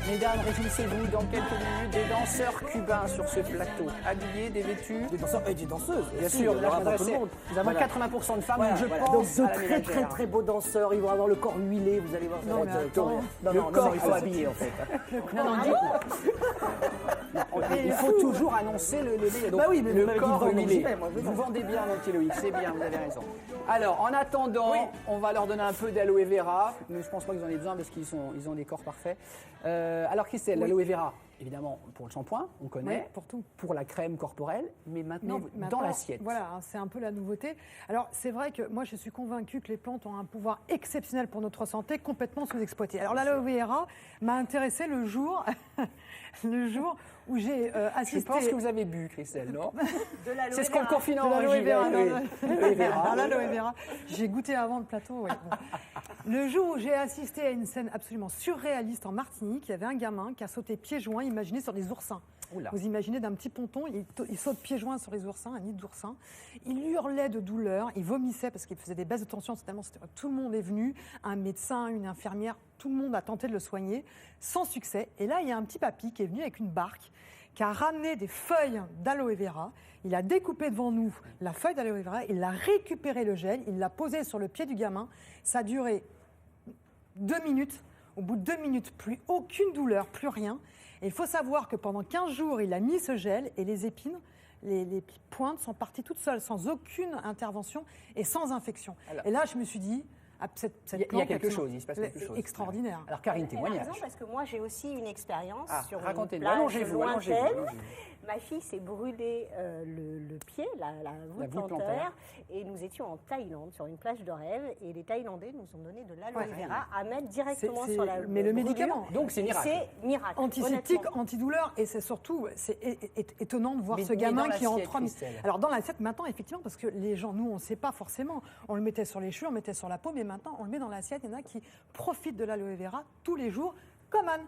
Mesdames, réjouissez-vous dans quelques minutes des danseurs cubains sur ce plateau. Habillés, dévêtus. Des danseurs et des danseuses. Bien sûr, il y là, aura je pour tout m'adressais. le monde. Nous avons Voilà. 80% de femmes, Voilà, donc je voilà. pense Donc à la de très ménagère. très beaux danseurs, ils vont avoir le corps huilé, vous allez voir. ça Non, va mais être attends. terrible. Le corps, il faut ça- habiller en fait. Non, non, Il faut toujours annoncer le délai. Donc, Bah oui, mais vous le m'avez dit corps de vendre, huilé. j'y vais, moi, je Vous vends. vendez bien, mon petit Loïc, c'est bien, vous avez raison. Alors, en attendant, on va leur donner un peu d'aloe vera. Mais je pense pas qu'ils en aient besoin parce ils ont des corps parfaits. Alors, Christelle, l'aloe vera, évidemment, pour le shampoing, on connaît. Oui, pour tout. Pour la crème corporelle, mais maintenant, Mais dans maintenant, l'assiette. Voilà, hein, c'est un peu la nouveauté. Alors, c'est vrai que moi, je suis convaincue que les plantes ont un pouvoir exceptionnel pour notre santé, complètement sous-exploité. Alors, l'aloe vera m'a intéressée le jour, le jour où j'ai Je assisté... pense que vous avez bu, Christelle, non De l'aloe C'est ce qu'on vera. confine en De l'aloe régie, vera, oui. L'aloe vera. Ah, l'aloe vera. J'ai goûté avant le plateau. Ouais, bon. Le jour où j'ai assisté à une scène absolument surréaliste en Martinique, il y avait un gamin qui a sauté pieds joints, imaginé sur des oursins. Oula. Vous imaginez d'un petit ponton, il saute pieds joints sur les oursins, un nid d'oursins. Il hurlait de douleur, il vomissait parce qu'il faisait des baisses de tension. Tout le monde est venu, un médecin, une infirmière, tout le monde a tenté de le soigner, sans succès. Et là, il y a un petit papy qui est venu avec une barque, qui a ramené des feuilles d'aloe vera. Il a découpé devant nous la feuille d'aloe vera, il a récupéré le gel, il l'a posé sur le pied du gamin. Ça a duré 2 minutes. Au bout de 2 minutes, plus aucune douleur, plus rien. Et il faut savoir que pendant 15 jours, il a mis ce gel et les épines, les pointes sont parties toutes seules, sans aucune intervention et sans infection. Alors- Et là, je me suis dit, cette Il y a plante quelque absolument chose, il se passe quelque chose. extraordinaire. Alors, Karine, Elle a témoignage. raison, parce que moi j'ai aussi une expérience Ah, sur une racontez-nous. plage Allongez-vous, lointaine. allongez-vous. Ma fille s'est brûlé le pied, la voûte voûte plantaire. plantaire, et nous étions en Thaïlande, sur une plage de rêve, et les Thaïlandais nous ont donné de l'aloe Ouais. vera à mettre directement C'est- sur la mais le brûlure. médicament. Donc, c'est Et miracle. C'est miracle. Antiseptique, honnêtement. antidouleur, et c'est surtout étonnant de voir Mais- ce mais gamin dans qui en l'assiette, 3 minutes. Christelle. Alors dans l'assiette maintenant, effectivement, parce que les gens, nous, on ne sait pas forcément. On le mettait sur les cheveux, on le mettait sur la peau, mais maintenant, on le met dans l'assiette. Il y en a qui profitent de l'aloe vera tous les jours, comme Anne.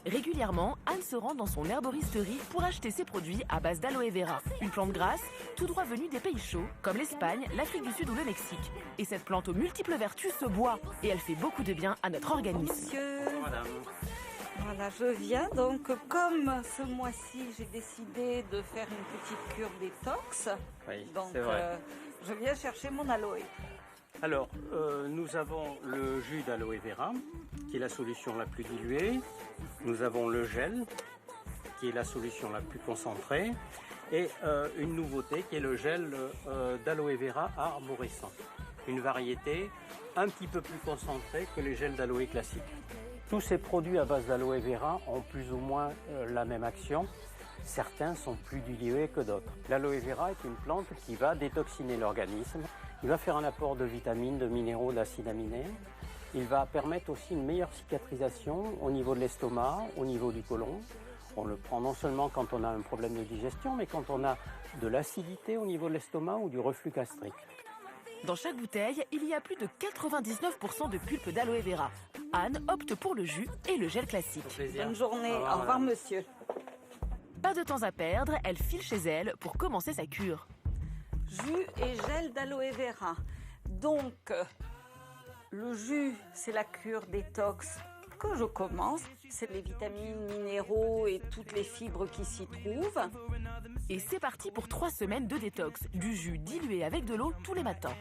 Régulièrement, Anne se rend dans son herboristerie pour acheter ses produits à base d'aloe vera. Une plante grasse, tout droit venue des pays chauds, comme l'Espagne, l'Afrique du Sud ou le Mexique. Et cette plante aux multiples vertus se boit, et elle fait beaucoup de bien à notre organisme. Monsieur, voilà, je viens. Donc, comme ce mois-ci, j'ai décidé de faire une petite cure détox. Oui, Donc, c'est vrai. je viens chercher mon aloe. Alors, nous avons le jus d'aloe vera, qui est la solution la plus diluée. Nous avons le gel, qui est la solution la plus concentrée. Et une nouveauté, qui est le gel d'aloe vera arborescent. Une variété un petit peu plus concentrée que les gels d'aloe classiques. Tous ces produits à base d'aloe vera ont plus ou moins la même action. Certains sont plus dilués que d'autres. L'aloe vera est une plante qui va détoxiner l'organisme. Il va faire un apport de vitamines, de minéraux, d'acides aminés. Il va permettre aussi une meilleure cicatrisation au niveau de l'estomac, au niveau du côlon. On le prend non seulement quand on a un problème de digestion, mais quand on a de l'acidité au niveau de l'estomac ou du reflux gastrique. Dans chaque bouteille, il y a plus de 99% de pulpe d'aloe vera. Anne opte pour le jus et le gel classique. Bonne journée. Au revoir, Au revoir, madame. monsieur. Pas de temps à perdre, elle file chez elle pour commencer sa cure. Jus et gel d'aloe vera. Donc, le jus, c'est la cure détox que je commence. C'est les vitamines, minéraux et toutes les fibres qui s'y trouvent. Et c'est parti pour 3 semaines de détox, du jus dilué avec de l'eau tous les matins.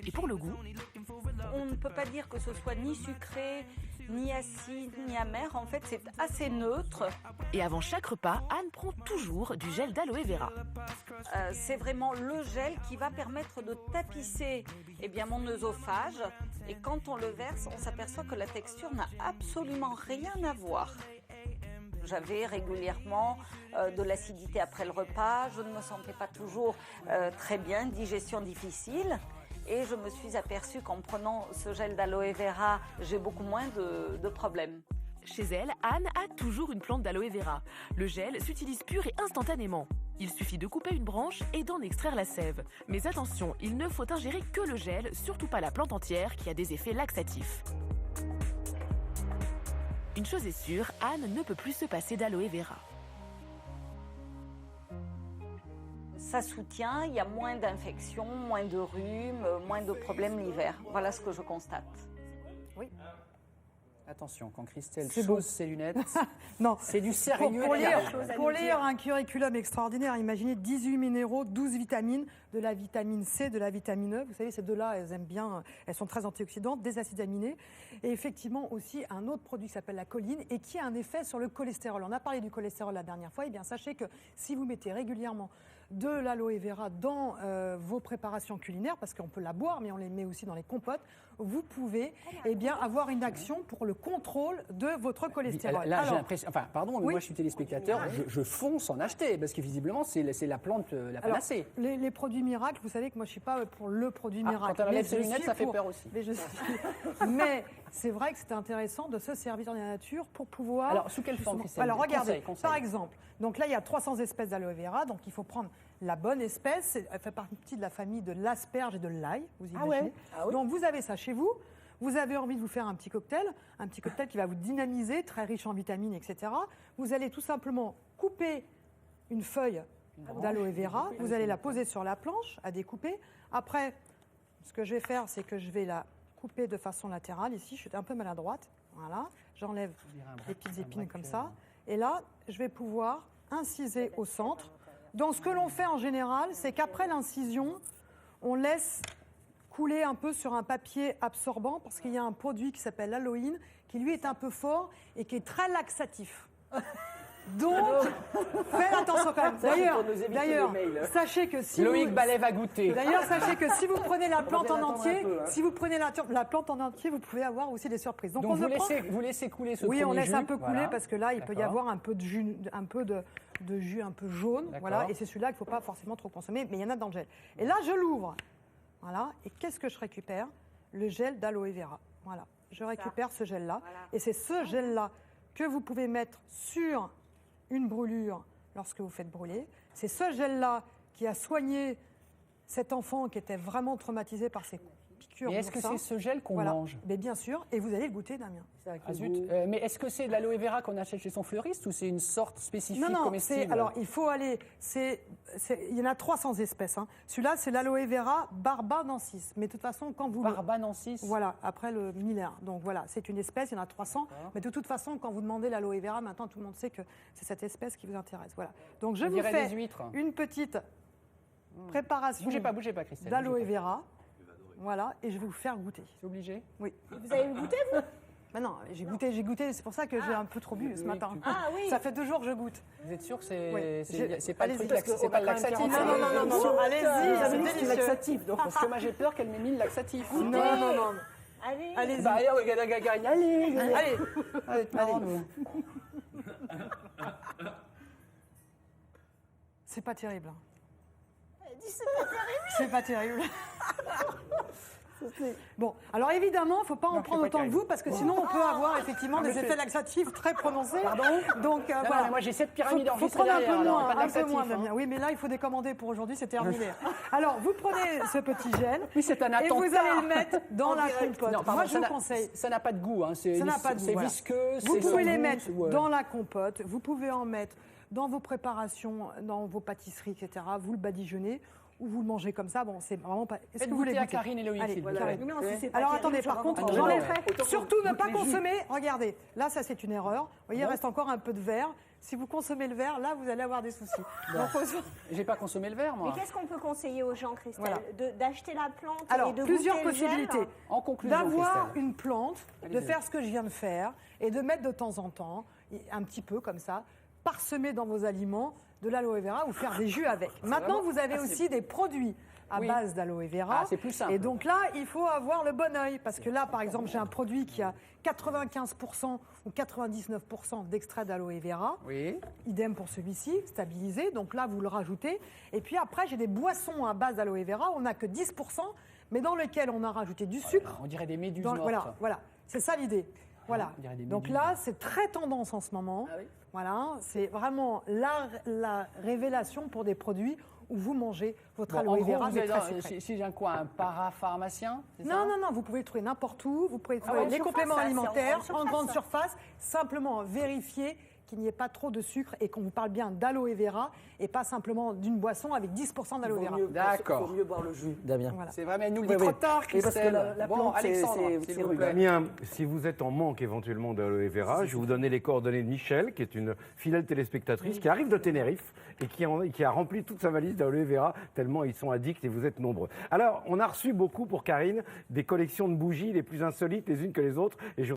Et pour le goût, On ne peut pas dire que ce soit ni sucré, ni acide, ni amer. En fait, c'est assez neutre. et avant chaque repas, Anne prend toujours du gel d'aloe vera. C'est vraiment le gel qui va permettre de tapisser mon œsophage. Et quand on le verse, on s'aperçoit que la texture n'a absolument rien à voir. J'avais régulièrement de l'acidité après le repas. Je ne me sentais pas toujours très bien, digestion difficile. Et je me suis aperçue qu'en prenant ce gel d'aloe vera, j'ai beaucoup moins de problèmes. Chez elle, Anne a toujours une plante d'aloe vera. Le gel s'utilise pur et instantanément. Il suffit de couper une branche et d'en extraire la sève. Mais attention, il ne faut ingérer que le gel, surtout pas la plante entière qui a des effets laxatifs. Une chose est sûre, Anne ne peut plus se passer d'aloe vera. ça soutient, il y a moins d'infections, moins de rhumes, moins de problèmes l'hiver. Voilà ce que je constate. Attention, quand Christelle C'est chose beau. ses lunettes, Non. c'est du sérieux. Pour lire un curriculum extraordinaire, imaginez 18 minéraux, 12 vitamines, de la vitamine C, de la vitamine E. Vous savez, ces deux-là, elles aiment bien, elles sont très antioxydantes, des acides aminés. Et effectivement aussi un autre produit qui s'appelle la choline et qui a un effet sur le cholestérol. On a parlé du cholestérol la dernière fois. Eh bien, sachez que si vous mettez régulièrement de l'aloe vera dans vos préparations culinaires, parce qu'on peut la boire, mais on les met aussi dans les compotes, vous pouvez avoir une action pour le contrôle de votre cholestérol. Là, j'ai Alors, l'impression. Enfin, pardon, mais Oui. moi, je suis téléspectateur. Je fonce en acheter parce que visiblement, c'est la plante la panacée. les produits miracles, vous savez que moi, je ne suis pas pour le produit miracle. Quand on enlève mais ses je lunettes, suis ça fait pour. peur aussi. Mais c'est vrai que c'est intéressant de se servir dans la nature pour pouvoir. Alors, sous quelle forme, Christelle? Alors, regardez, Conseil. par exemple, donc là, il y a 300 espèces d'aloe vera, donc il faut prendre la bonne espèce. Elle fait partie de la famille de l'asperge et de l'ail, vous imaginez. Donc, vous avez ça chez vous. Vous avez envie de vous faire un petit cocktail qui va vous dynamiser, très riche en vitamines, etc. Vous allez tout simplement couper une feuille d'aloe vera, vous allez la poser sur la planche à découper. Après, ce que je vais faire, c'est que je vais la couper de façon latérale. Ici, je suis un peu maladroite. Voilà, j'enlève les petites épines comme ça. Et là, je vais pouvoir inciser au centre. Donc, ce que l'on fait en général, c'est qu'après l'incision, on laisse couler un peu sur un papier absorbant parce qu'il y a un produit qui s'appelle l'aloïne qui lui est un peu fort et qui est très laxatif. Donc, faites attention quand même. D'ailleurs, sachez que si Loïc vous... Ballet va goûter. D'ailleurs, sachez que si vous prenez la plante en entier, la plante en entier, vous pouvez avoir aussi des surprises. Donc, on vous ne prend- laissez couler ce Oui, on premier laisse jus. un peu couler Voilà. parce que là, il peut y D'accord. avoir un peu de jus, de jus un peu jaune. D'accord. Voilà, et c'est celui-là qu'il ne faut pas forcément trop consommer, mais il y en a dans le gel. Et là, je l'ouvre. Voilà. Et qu'est-ce que je récupère? Le gel d'aloe vera. Voilà. Je récupère ce gel-là. Voilà. Et c'est ce gel-là que vous pouvez mettre sur une brûlure lorsque vous faites brûler. C'est ce gel-là qui a soigné cet enfant qui était vraiment traumatisé par ces piqûres. Mais est-ce que d'oursin. c'est ce gel qu'on Voilà. mange? Mais bien sûr, et vous allez le goûter, Damien. Ah, zut. Mais est-ce que c'est de l'aloe vera qu'on achète chez son fleuriste ou c'est une sorte spécifique Non, comestible? alors il faut aller. Il y en a 300 espèces. Hein. Celui-là, c'est l'aloe vera barbanensis. Mais de toute façon, quand vous. Barbanensis. Voilà, après le millénaire. Donc voilà, c'est une espèce, il y en a 300. Mais de toute façon, quand vous demandez l'aloe vera, maintenant tout le monde sait que c'est cette espèce qui vous intéresse. Voilà. Donc je On vous dirait fais des huîtres. une petite préparation Bougez pas, Christelle. d'aloe bougez pas. vera. Voilà, et je vais vous faire goûter. C'est obligé? Oui. Vous avez goûté, vous? Mais non, j'ai goûté, c'est pour ça que j'ai un peu trop bu ce Oui, matin. tu- Ah oui. Ça fait 2 jours que je goûte. Vous êtes sûr que c'est Oui. c'est pas le Allez-y, truc parce c'est pas le laxatif? Non, allez-y, c'est c'est délicieux. laxatif. Donc, parce que moi j'ai peur qu'elle m'ait mis le laxatif. Non. Allez. Allez-y. Bah allez, regarde Gagarine, allez. Allez. Marrant, nous. C'est pas terrible. C'est pas terrible. C'est pas terrible. Bon, alors évidemment, il ne faut pas en prendre pas autant que terrible. vous, parce que sinon on peut avoir effectivement des effets laxatifs très prononcés. Pardon? Donc Non, voilà. mais moi j'ai 7 pyramides faut enregistrées prendre un derrière, peu alors, moins, pas de un peu laxatif, moins, hein. Damien. Oui, mais là, il faut décommander pour aujourd'hui, c'est terminé. Alors, vous prenez ce petit gel Oui, c'est un et attentat. vous allez le mettre dans la compote. Non, pardon, Moi, je ça vous n'a- conseille. Ça n'a pas de goût, hein. C'est Ça n'a pas de goût, c'est voilà. visqueux. Vous c'est pouvez les smooth, mettre ou, dans la compote, vous pouvez en mettre dans vos préparations, dans vos pâtisseries, etc. Vous le badigeonnez ou vous le mangez comme ça. Bon, c'est vraiment pas. Est-ce Faites que vous voulez goûter à goûter? Karine et Loïc, Allez, s'il vous Karine. plaît. Non, si c'est pas Alors terrible, attendez, ça par va contre, pas. j'enlèverai. Surtout ne pas consommer. Regardez, là, ça c'est une erreur. Vous voyez, il reste encore un peu de verre. Si vous consommez le verre, là, vous allez avoir des soucis. Donc, J'ai pas consommé le verre, moi. Mais qu'est-ce qu'on peut conseiller aux gens, Christelle? Voilà. D'acheter la plante alors, et de plusieurs goûter le gel? possibilités. En conclusion, D'avoir Christelle. une plante, de Allez-y. faire ce que je viens de faire et de mettre de temps en temps, un petit peu comme ça, parsemer dans vos aliments de l'aloe vera ou faire des jus avec. Maintenant, vous avez aussi des produits à Oui. base d'aloe vera. Ah, c'est plus simple. Et donc là, il faut avoir le bon œil. Parce que là, par exemple, j'ai un produit qui a 95% ou 99% d'extrait d'aloe vera. Oui. Idem pour celui-ci, stabilisé. Donc là, vous le rajoutez. Et puis après, j'ai des boissons à base d'aloe vera. On n'a que 10%, mais dans lesquelles on a rajouté du sucre. On dirait des méduses Dans- mortes. voilà. C'est ça l'idée. Voilà. on dirait des Donc méduses. là, c'est très tendance en ce moment. Ah oui. Voilà. C'est vraiment la révélation pour des produits où vous mangez votre Bon, en aloe gros, vera, vous mais êtes très dans- sucré. si j'ai un quoi, un parapharmacien, c'est ça? Non, vous pouvez le trouver n'importe où. Vous pouvez trouver en les surface, compléments ça, c'est en alimentaires surface, en grande ça. surface. Simplement vérifier qu'il n'y ait pas trop de sucre et qu'on vous parle bien d'aloe vera et pas simplement d'une boisson avec 10% d'aloe vera. D'accord. Il vaut mieux boire le jus, Damien. Voilà. C'est vrai, mais elle nous le dit Oui, trop oui. tard, Et parce que Christelle. la Bon, plante, Alexandre, c'est s'il vous rude. plaît. Damien, si vous êtes en manque éventuellement d'aloe vera, je vais vous donner les coordonnées de Michel, qui est une fidèle téléspectatrice, qui arrive de Tenerife et qui a rempli toute sa valise d'aloe vera, tellement ils sont addicts et vous êtes nombreux. Alors, on a reçu beaucoup pour Karine des collections de bougies les plus insolites les unes que les autres. Et je